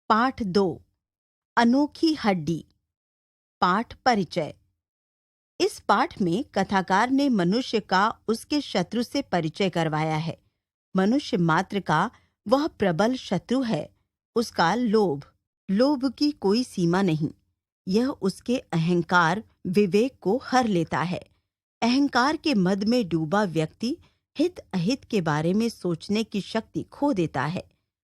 पाठ 2 अनोखी हड्डी। पाठ परिचय। इस पाठ में कथाकार ने मनुष्य का उसके शत्रु से परिचय करवाया है। मनुष्य मात्र का वह प्रबल शत्रु है, उसका लोभ। लोभ की कोई सीमा नहीं। यह उसके अहंकार, विवेक को हर लेता है। अहंकार के मद में डूबा व्यक्ति हित अहित के बारे में सोचने की शक्ति खो देता है।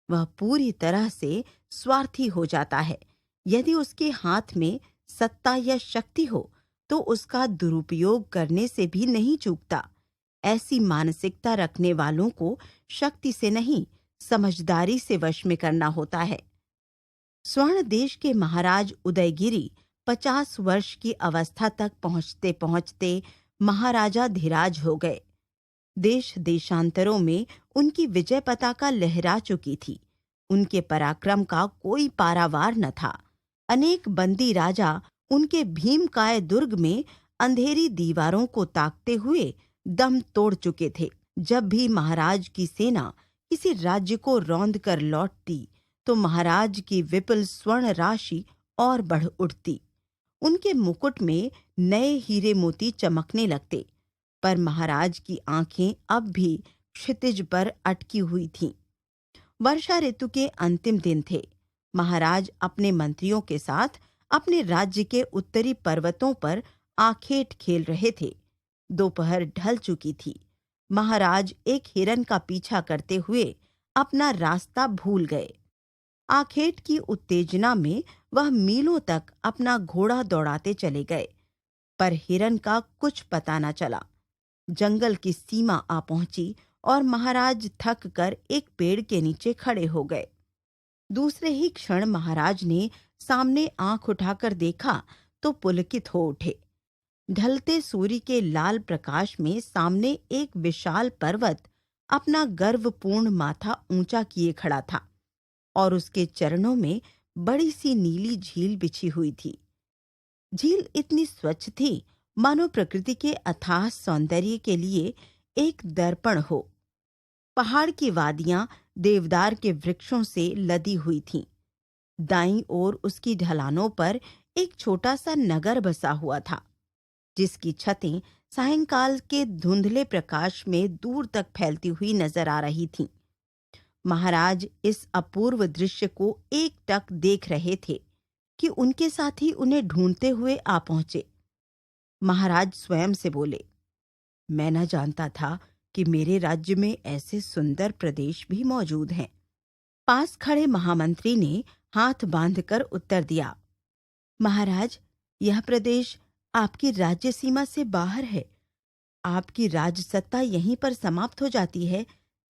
वह पूरी तरह से स्वार्थी हो जाता है। यदि उसके हाथ में सत्ता या शक्ति हो तो उसका दुरुपयोग करने से भी नहीं चूकता। ऐसी मानसिकता रखने वालों को शक्ति से नहीं, समझदारी से वश में करना होता है। स्वर्ण देश के महाराज उदयगिरी 50 वर्ष की अवस्था तक पहुंचते पहुंचते महाराजा धीराज हो गए। देश देशांतरों में उनकी विजय पताका लहरा चुकी थी। उनके पराक्रम का कोई पारावार न था। अनेक बंदी राजा उनके भीमकाय दुर्ग में अंधेरी दीवारों को ताकते हुए दम तोड़ चुके थे। जब भी महाराज की सेना किसी राज्य को रौंद कर लौटती तो महाराज की विपुल स्वर्ण राशि और बढ़ उठती। उनके मुकुट में नए हीरे मोती चमकने लगते, पर महाराज की आंखें अब भी क्षितिज पर अटकी हुई थीं। वर्षा ऋतु के अंतिम दिन थे। महाराज अपने मंत्रियों के साथ अपने राज्य के उत्तरी पर्वतों पर आखेट खेल रहे थे। दोपहर ढल चुकी थी। महाराज एक हिरन का पीछा करते हुए अपना रास्ता भूल गए। आखेट की उत्तेजना में वह मीलों तक अपना घोड़ा दौड़ाते चले गए, पर हिरन का कुछ पता न चला। जंगल की सीमा आ पहुंची और महाराज थक कर एक पेड़ के नीचे खड़े हो गए। दूसरे ही क्षण महाराज ने सामने आंख उठाकर देखा तो पुलकित हो उठे। ढलते सूर्य के लाल प्रकाश में सामने एक विशाल पर्वत अपना गर्वपूर्ण माथा ऊंचा किए खड़ा था और उसके चरणों में बड़ी सी नीली झील बिछी हुई थी। झील इतनी स्वच्छ थी मानो प्रकृति के अथाह सौंदर्य के लिए एक दर्पण हो। पहाड़ की वादियां देवदार के वृक्षों से लदी हुई थीं। दाईं ओर उसकी ढलानों पर एक छोटा सा नगर बसा हुआ था, जिसकी छतें सायंकाल के धुंधले प्रकाश में दूर तक फैलती हुई नजर आ रही थीं। महाराज इस अपूर्व दृश्य को एकटक देख रहे थे कि उनके साथी उन्हें ढूंढते हुए आ पहुंचे। महाराज स्वयं से बोले, मैं न जानता था कि मेरे राज्य में ऐसे सुंदर प्रदेश भी मौजूद हैं। पास खड़े महामंत्री ने हाथ बांधकर उत्तर दिया, महाराज, यह प्रदेश आपकी राज्य सीमा से बाहर है। आपकी राजसत्ता यहीं पर समाप्त हो जाती है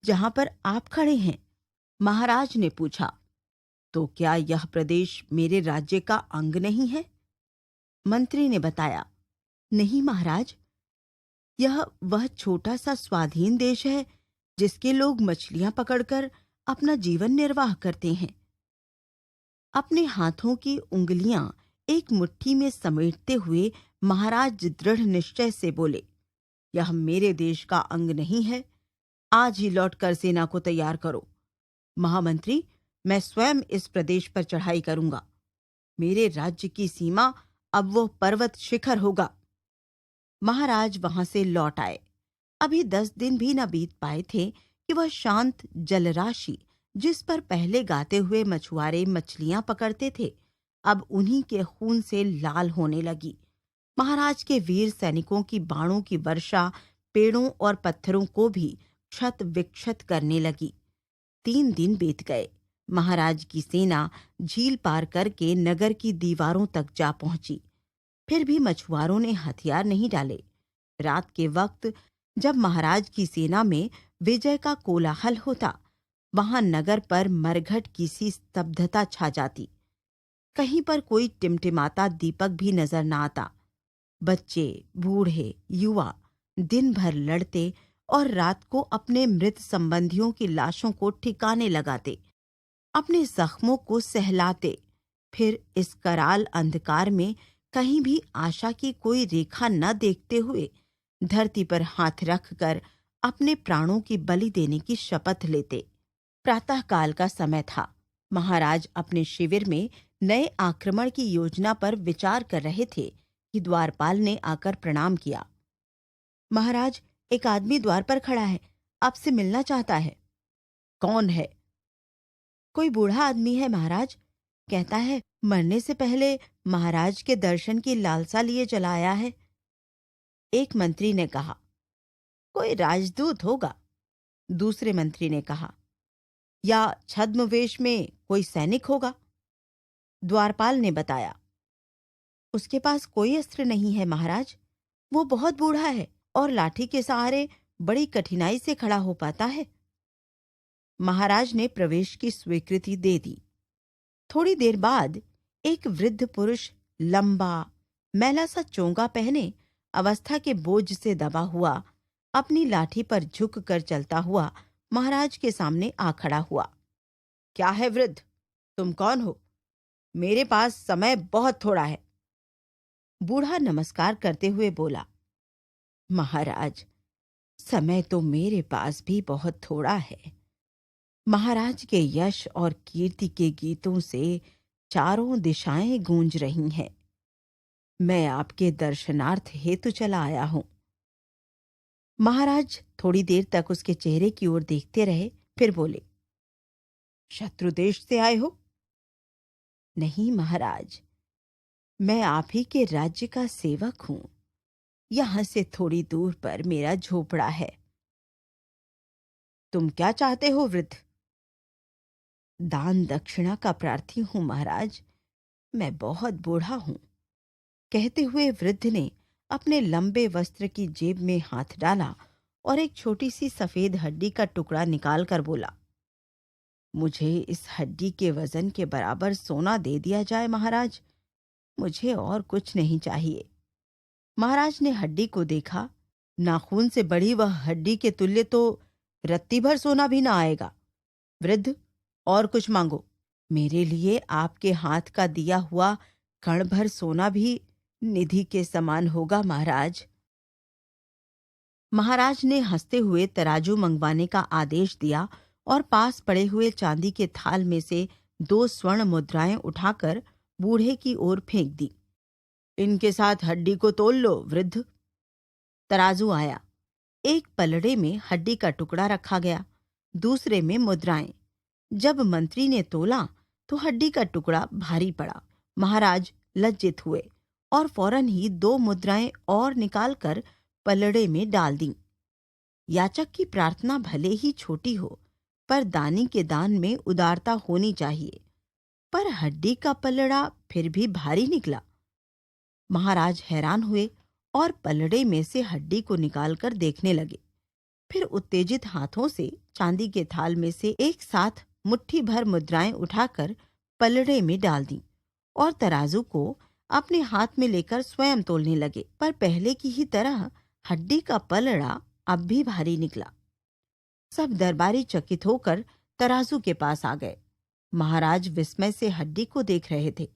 जहां पर आप खड़े हैं। महाराज ने पूछा, तो क्या यह प्रदेश मेरे राज्य का अंग नहीं है? मंत्री ने बताया, नहीं महाराज, यह वह छोटा सा स्वाधीन देश है जिसके लोग मछलियां पकड़कर अपना जीवन निर्वाह करते हैं। अपने हाथों की उंगलियां एक मुट्ठी में समेटते हुए महाराज दृढ़ निश्चय से बोले, यह मेरे देश का अंग नहीं है। आज ही लौटकर सेना को तैयार करो। महामंत्री, मैं स्वयं इस प्रदेश पर चढ़ाई करूंगा। मेरे राज्य की सीमा अब वो पर्वत शिखर होगा। महाराज वहां से लौट आए। अभी 10 दिन भी न बीत पाए थे कि वह शांत जलराशि जिस पर पहले गाते हुए मछुआरे मछलियां पकड़ते थे, अब उन्हीं के खून से लाल होने लगी। महाराज के वीर सैनिकों की बाणों की वर्षा पेड़ों और पत्थरों को भी क्षत विक्षत करने लगी। 3 दिन बीत गए। महाराज की सेना झील पार करके नगर की दीवारों तक जा पहुंची। फिर भी मछुआरों ने हथियार नहीं डाले। रात के वक्त जब महाराज की सेना में विजय का कोलाहल होता, वहां नगर पर मरघट की सी स्तब्धता छा जाती। कहीं पर कोई टिमटिमाता दीपक भी नजर न आता। बच्चे, बूढ़े, युवा दिन भर लड़ते और रात को अपने मृत संबंधियों की लाशों को ठिकाने लगाते, अपने जख्मों को सहलाते। फिर इस कराल अंधकार में कहीं भी आशा की कोई रेखा न देखते हुए धरती पर हाथ रखकर अपने प्राणों की बलि देने की शपथ लेते। प्रातःकाल का समय था। महाराज अपने शिविर में नए आक्रमण की योजना पर विचार कर रहे थे कि द्वारपाल ने आकर प्रणाम किया। महाराज, एक आदमी द्वार पर खड़ा है, आपसे मिलना चाहता है। कौन है? कोई बूढ़ा आदमी है महाराज। कहता है मरने से पहले महाराज के दर्शन की लालसा लिए चला आया है। एक मंत्री ने कहा। कोई राजदूत होगा। दूसरे मंत्री ने कहा। या छद्मवेश में कोई सैनिक होगा। द्वारपाल ने बताया। उसके पास कोई अस्त्र नहीं है महाराज। वो बहुत बूढ़ा है और लाठी के सहारे बड़ी कठिनाई से खड़ा हो पाता है। महाराज ने प्रवेश की स्वीकृति दे दी। थोड़ी देर बाद एक वृद्ध पुरुष, लंबा मैला सा चोंगा पहने, अवस्था के बोझ से दबा हुआ, अपनी लाठी पर झुक कर चलता हुआ महाराज के सामने आ खड़ा हुआ। क्या है वृद्ध, तुम कौन हो? मेरे पास समय बहुत थोड़ा है। बूढ़ा नमस्कार करते हुए बोला। महाराज, समय तो मेरे पास भी बहुत थोड़ा है। महाराज के यश और कीर्ति के गीतों से चारों दिशाएं गूंज रही हैं। मैं आपके दर्शनार्थ हेतु चला आया हूं। महाराज थोड़ी देर तक उसके चेहरे की ओर देखते रहे, फिर बोले। शत्रु देश से आए हो? नहीं महाराज, मैं आप ही के राज्य का सेवक हूं। यहां से थोड़ी दूर पर मेरा झोपड़ा है। तुम क्या चाहते हो वृद्ध? दान दक्षिणा का प्रार्थी हूं महाराज। मैं बहुत बूढ़ा हूं। कहते हुए वृद्ध ने अपने लंबे वस्त्र की जेब में हाथ डाला और एक छोटी सी सफेद हड्डी का टुकड़ा निकालकर बोला। मुझे इस हड्डी के वजन के बराबर सोना दे दिया जाए महाराज। मुझे और कुछ नहीं चाहिए। महाराज ने हड्डी को देखा। नाखून से बड़ी वह हड्डी के तुल्य तो रत्ती भर सोना भी ना आएगा। वृद्ध, और कुछ मांगो। मेरे लिए आपके हाथ का दिया हुआ कण भर सोना भी निधि के समान होगा महाराज। महाराज ने हंसते हुए तराजू मंगवाने का आदेश दिया और पास पड़े हुए चांदी के थाल में से 2 स्वर्ण मुद्राएं उठाकर बूढ़े की ओर फेंक दी। इनके साथ हड्डी को तोल लो वृद्ध। तराजू आया। एक पलड़े में हड्डी का टुकड़ा रखा गया, दूसरे में मुद्राएं। जब मंत्री ने तोला तो हड्डी का टुकड़ा भारी पड़ा। महाराज लज्जित हुए और फौरन ही 2 मुद्राएं और निकालकर पलड़े में डाल दी। याचक की प्रार्थना भले ही छोटी हो, पर दानी के दान में उदारता होनी चाहिए। पर हड्डी का पलड़ा फिर भी भारी निकला। महाराज हैरान हुए और पलड़े में से हड्डी को निकालकर देखने लगे। फिर उत्तेजित हाथों से चांदी के थाल में से एक साथ मुट्ठी भर मुद्राएं उठाकर पलड़े में डाल दी और तराजू को अपने हाथ में लेकर स्वयं तोलने लगे। पर पहले की ही तरह हड्डी का पलड़ा अब भी भारी निकला। सब दरबारी चकित होकर तराजू के पास आ गए। महाराज विस्मय से हड्डी को देख रहे थे।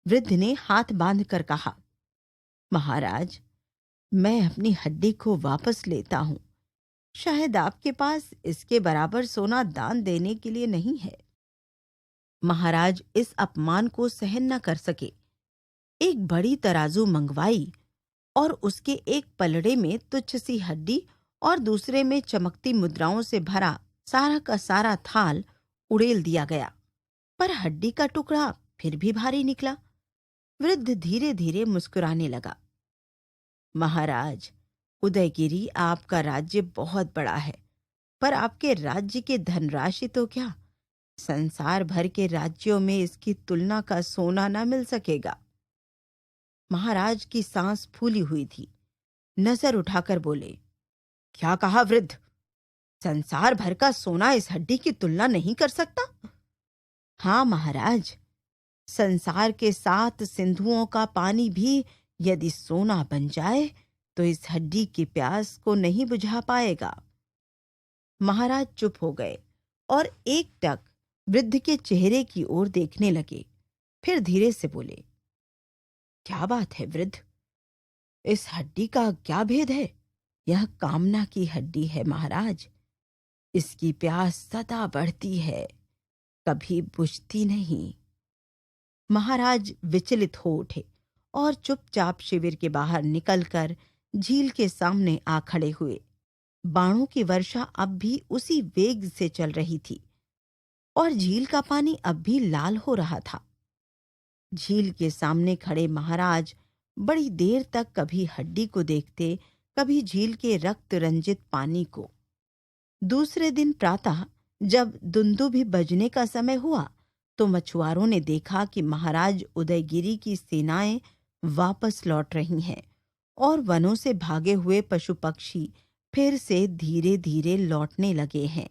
वृद्ध ने हाथ बांधकर कहा। महाराज, मैं अपनी हड्डी को वापस लेता हूं। शायद आपके पास इसके बराबर सोना दान देने के लिए नहीं है। महाराज इस अपमान को सहन न कर सके। एक बड़ी तराजू मंगवाई और उसके एक पलड़े में तुच्छ सी हड्डी और दूसरे में चमकती मुद्राओं से भरा सारा का सारा थाल उड़ेल दिया गया। पर हड्डी का टुकड़ा फिर भी भारी निकला। वृद्ध धीरे धीरे मुस्कुराने लगा। महाराज, उदयगिरी आपका राज्य बहुत बड़ा है, पर आपके राज्य की धनराशि तो क्या, संसार भर के राज्यों में इसकी तुलना का सोना न मिल सकेगा। महाराज की सांस फूली हुई थी। नजर उठाकर बोले। क्या कहा वृद्ध? संसार भर का सोना इस हड्डी की तुलना नहीं कर सकता? हाँ महाराज, संसार के 7 सिंधुओं का पानी भी यदि सोना बन जाए तो इस हड्डी की प्यास को नहीं बुझा पाएगा। महाराज चुप हो गए और एकटक वृद्ध के चेहरे की ओर देखने लगे। फिर धीरे से बोले। क्या बात है वृद्ध? इस हड्डी का क्या भेद है? यह कामना की हड्डी है महाराज। इसकी प्यास सदा बढ़ती है। कभी बुझती नहीं। महाराज विचलित हो उठे और चुपचाप शिविर के बाहर निकलकर झील के सामने आ खड़े हुए। बाणों की वर्षा अब भी उसी वेग से चल रही थी और झील का पानी अब भी लाल हो रहा था। झील के सामने खड़े महाराज बड़ी देर तक कभी हड्डी को देखते, कभी झील के रक्त रंजित पानी को। दूसरे दिन प्रातः जब दुंदुभि बजने का समय हुआ तो मछुआरों ने देखा कि महाराज उदयगिरी की सेनाएं वापस लौट रही हैं और वनों से भागे हुए पशु पक्षी फिर से धीरे धीरे लौटने लगे हैं।